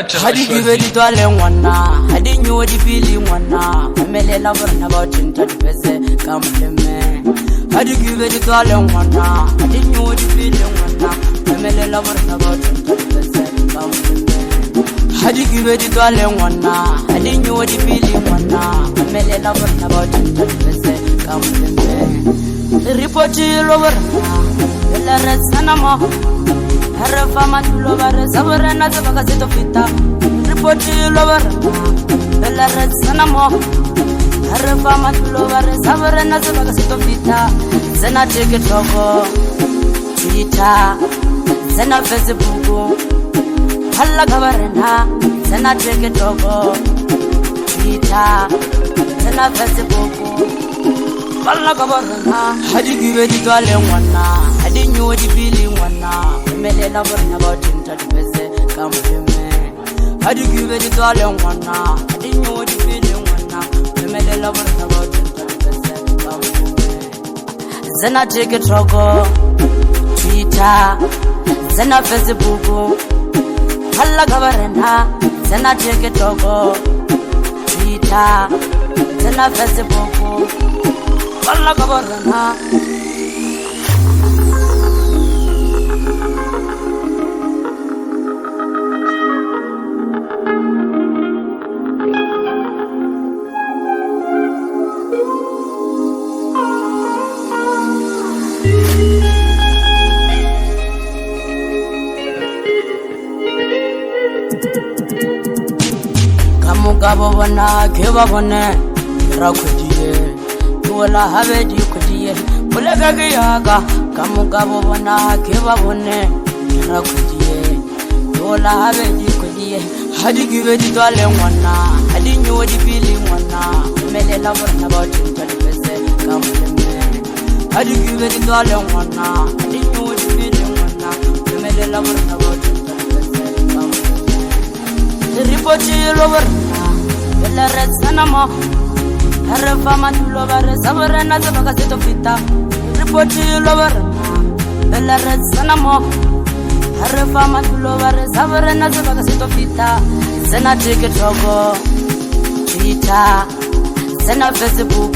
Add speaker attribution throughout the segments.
Speaker 1: Hadi give it all in one now. I didn't know the feeling one now. I made a lover about in 30%. Come to me. Hadi give it all in one now. I didn't know the feeling one now. I made a lover about in 30%. Come to me. Hadi give it all in one now. I didn't know the feeling one now. I made a lover about in 30%. Come to me. Report you over now. The rest and more. Harafama tulovare sabarana tabakasito fita report lovare bella resana mo harafama tulovare sabarana tabakasito fita zena TikTok Twitter zena Facebook halla gabarena zena TikTok Twitter zena Facebook halla gabarena hadi give it all in one hadi know the feeling one mele la borna about in 30%. Come to me. Hadi give it all in one now. Hadi know the feeling one now. Mele la borna about in 30%. Come to me. Zena TikTok, Twitter, zena Facebook. Halla gabarena. Zena TikTok, Twitter, zena Facebook. Halla gabarena. Kamugabo bona kebabone rakudiye wala habedi kudiye bulega giyaga kamugabo bona kebabone rakudiye wala habedi kudiye hadi gibedi dole wana hadi nyodi pili wana mele la borna about 20% kamuleme hadi gibedi dole wana hadi nyodi pili wana mele la borna about 20% kamuleme report lover bella resana mo harafama tulovare sabarana tabakasito fita report lover bella resana mo harafama tulovare sabarana tabakasito fita zena TikTok Twitter zena Facebook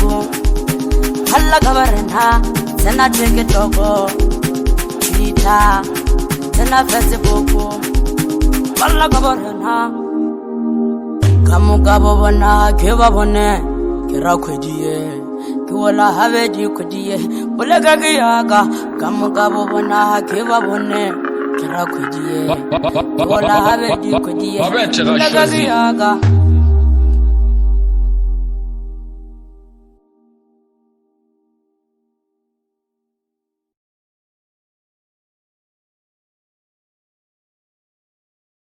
Speaker 1: halla gabarena zena TikTok Twitter zena Facebook halla gabarena kamugabo bona kebabone kirakwediye kiwala habedi kodiye bulega giyaga kamugabo bona kebabone kirakwediye kiwala habedi kodiye bulega giyaga